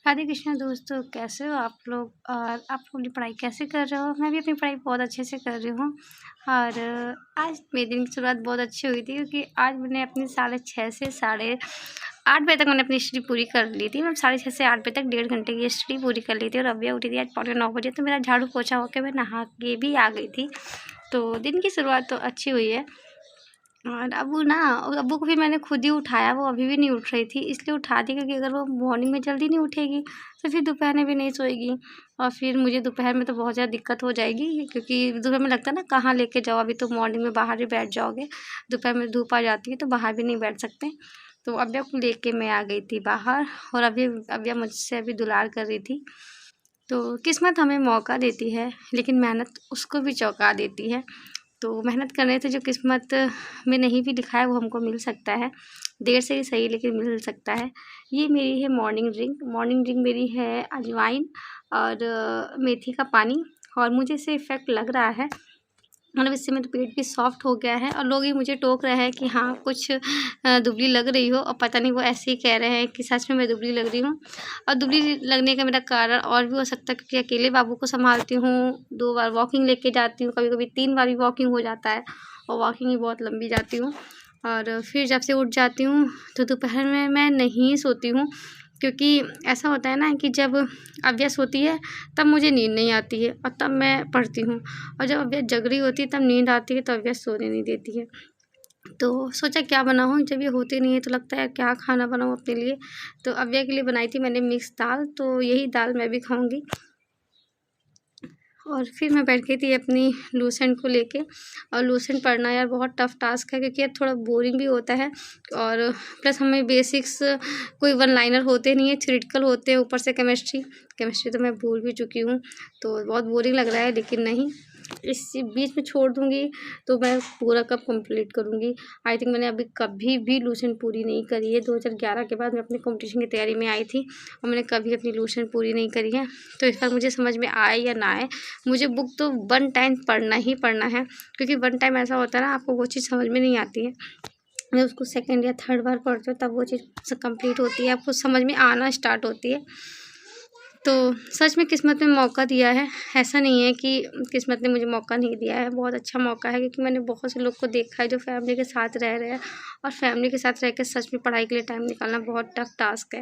राधे कृष्णा दोस्तों, कैसे हो आप लोग? और आप अपनी पढ़ाई कैसे कर रहे हो? मैं भी अपनी पढ़ाई बहुत अच्छे से कर रही हूँ। और आज मेरे दिन की शुरुआत बहुत अच्छी हुई थी, क्योंकि आज मैंने अपनी 6:30 से 8:30 बजे तक मैंने अपनी स्टडी पूरी कर ली थी। मैं 6:30 से 8 बजे तक 1.5 घंटे की स्टडी पूरी कर ली थी। और अभी उठी थी आज 8:45 बजे, तो मेरा झाड़ू पोछा होकर मैं नहा के भी आ गई थी। तो दिन की शुरुआत तो अच्छी हुई है। और अब्बू को भी मैंने खुद ही उठाया, वो अभी भी नहीं उठ रही थी, इसलिए उठा दी क्योंकि अगर वो मॉर्निंग में जल्दी नहीं उठेगी तो फिर दोपहर में भी नहीं सोएगी। और फिर मुझे दोपहर में तो बहुत ज़्यादा दिक्कत हो जाएगी, क्योंकि दोपहर में लगता है ना कहाँ लेके जाओ, अभी तो मॉर्निंग में बाहर ही बैठ जाओगे, दोपहर में धूप आ जाती है तो बाहर भी नहीं बैठ सकते। तो अब्बिया को लेके मैं आ गई थी बाहर, और अब्बिया मुझसे अभी दुलार कर रही थी। तो किस्मत हमें मौका देती है, लेकिन मेहनत उसको भी चौंका देती है। तो मेहनत करने से जो किस्मत में नहीं भी लिखा है वो हमको मिल सकता है, देर से ही सही लेकिन मिल सकता है। ये मेरी है मॉर्निंग ड्रिंक मेरी है अजवाइन और मेथी का पानी। और मुझे इससे इफ़ेक्ट लग रहा है, मतलब इससे मेरा पेट भी सॉफ्ट हो गया है। और लोग ये मुझे टोक रहे हैं कि हाँ कुछ दुबली लग रही हो, और पता नहीं वो ऐसे ही कह रहे हैं कि सच में मैं दुबली लग रही हूँ। और दुबली लगने का मेरा कारण और भी हो सकता है, क्योंकि अकेले बाबू को संभालती हूँ, 2 बार वॉकिंग लेके जाती हूँ, कभी-कभी 3 बार भी वॉकिंग हो जाता है, और वॉकिंग ही बहुत लंबी जाती हूँ। और फिर जब से उठ जाती हूँ तो दोपहर में मैं नहीं सोती हूँ, क्योंकि ऐसा होता है ना कि जब अव्या सोती है तब मुझे नींद नहीं आती है, और तब मैं पढ़ती हूँ। और जब अव्या जग रही होती है तब नींद आती है, तो अव्या सोने नहीं देती है। तो सोचा क्या बनाऊँ, जब ये होती नहीं है तो लगता है क्या खाना बनाऊँ अपने लिए। तो अव्या के लिए बनाई थी मैंने मिक्स दाल, तो यही दाल मैं भी खाऊँगी। और फिर मैं बैठ गई थी अपनी लूसेंट को लेके। और लूसेंट पढ़ना यार बहुत टफ़ टास्क है, क्योंकि यार थोड़ा बोरिंग भी होता है, और प्लस हमें बेसिक्स कोई वन लाइनर होते नहीं है, थ्योरेटिकल होते हैं, ऊपर से केमिस्ट्री तो मैं भूल भी चुकी हूँ। तो बहुत बोरिंग लग रहा है, लेकिन नहीं, इस बीच में छोड़ दूँगी तो मैं पूरा कब कंप्लीट करूँगी। आई थिंक मैंने अभी कभी भी लूसेंट पूरी नहीं करी है। 2011 के बाद मैं अपनी कॉम्पिटिशन की तैयारी में आई थी, और मैंने कभी अपनी लूसेंट पूरी नहीं करी है। तो इस बार मुझे समझ में आए या ना आए, मुझे बुक तो 1 टाइम पढ़ना ही पढ़ना है, क्योंकि 1 टाइम ऐसा होता है ना, आपको वो चीज़ समझ में नहीं आती है, जब उसको सेकंड या थर्ड बार पढ़ते हो तब वो चीज़ कंप्लीट होती है, आपको समझ में आना स्टार्ट होती है। तो सच में किस्मत ने मौका दिया है, ऐसा नहीं है कि किस्मत ने मुझे मौका नहीं दिया है, बहुत अच्छा मौका है, क्योंकि मैंने बहुत से लोग को देखा है जो फैमिली के साथ रह रहे हैं, और फैमिली के साथ रह के सच में पढ़ाई के लिए टाइम निकालना बहुत टफ टास्क है।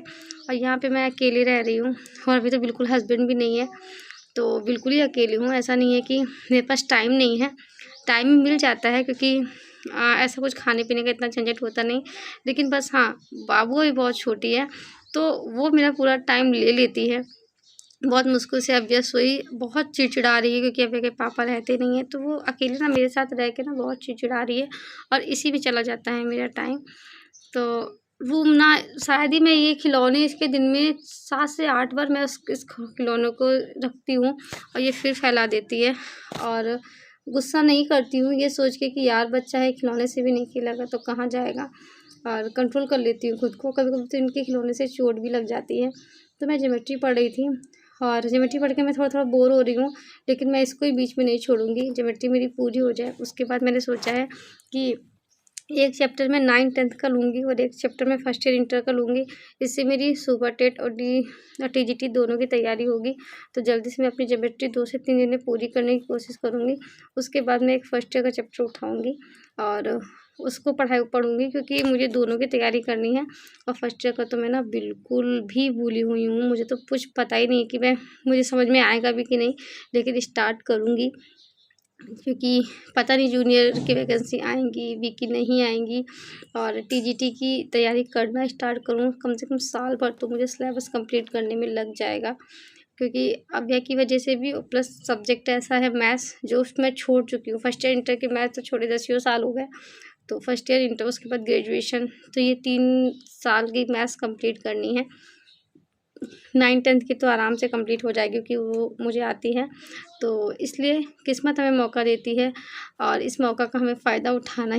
और यहाँ पे मैं अकेली रह रही हूँ, और अभी तो बिल्कुल हस्बैंड भी नहीं है, तो बिल्कुल ही अकेली हूँ। ऐसा नहीं है कि मेरे पास टाइम नहीं है, टाइम मिल जाता है, क्योंकि ऐसा कुछ खाने-पीने का इतना झंझट होता नहीं। लेकिन बस हाँ, बाबू अभी बहुत छोटी है, तो वो मेरा पूरा टाइम ले लेती है। बहुत मुश्किल से अव्या सोई, बहुत चिड़चिड़ा रही है, क्योंकि अव्या के पापा रहते नहीं हैं, तो वो अकेले ना मेरे साथ रह के ना बहुत चिड़चिड़ा रही है, और इसी में चला जाता है मेरा टाइम। तो वो ना, शायद ही मैं ये खिलौने इसके दिन में 7 से 8 बार मैं इस खिलौनों को रखती हूँ, और ये फिर फैला देती है। और गुस्सा नहीं करती हूँ ये सोच के कि यार बच्चा है, खिलौने से भी नहीं खेलेगा तो कहाँ जाएगा, और कंट्रोल कर लेती हूँ खुद को। कभी-कभी तो इनके खिलौने से चोट भी लग जाती है। तो मैं ज्योमेट्री पढ़ रही थी, और ज्योमेट्री पढ़ के मैं थोड़ा-थोड़ा बोर हो रही हूँ, लेकिन मैं इसको ही बीच में नहीं छोड़ूँगी, ज्योमेट्री मेरी पूरी हो जाए। उसके बाद मैंने सोचा है कि एक चैप्टर में 9th-10th का लूँगी, और एक चैप्टर में फर्स्ट ईयर इंटर का लूँगी। इससे मेरी सुपर टेट और टीजीटी दोनों की तैयारी होगी। तो जल्दी से मैं अपनी ज्योमेट्री 2 से 3 दिन में पूरी करने की कोशिश करूँगी। उसके बाद मैं एक फर्स्ट ईयर का चैप्टर उठाऊँगी, और उसको पढ़ूँगी, क्योंकि मुझे दोनों की तैयारी करनी है। और फर्स्ट ईयर का तो मैं ना बिल्कुल भी भूली हुई हूँ, मुझे तो कुछ पता ही नहीं कि मुझे समझ में आएगा भी कि नहीं, लेकिन स्टार्ट करूँगी, क्योंकि पता नहीं जूनियर की वैकेंसी आएँगी भी कि नहीं आएँगी। और टीजीटी की तैयारी करना स्टार्ट करूँ, कम से कम साल भर तो मुझे सिलेबस कंप्लीट करने में लग जाएगा, क्योंकि अव्या की वजह से भी, प्लस सब्जेक्ट ऐसा है मैथ्स जो मैं छोड़ चुकी हूँ। फर्स्ट ईयर इंटर के मैथ्स तो छोड़े 10 साल हो गए, तो फर्स्ट ईयर इंटर, उसके बाद ग्रेजुएशन, तो ये 3 साल की मैथ्स कंप्लीट करनी है। 9th-10th की तो आराम से कंप्लीट हो जाएगी, क्योंकि वो मुझे आती है। तो इसलिए किस्मत हमें मौका देती है, और इस मौका का हमें फ़ायदा उठाना ही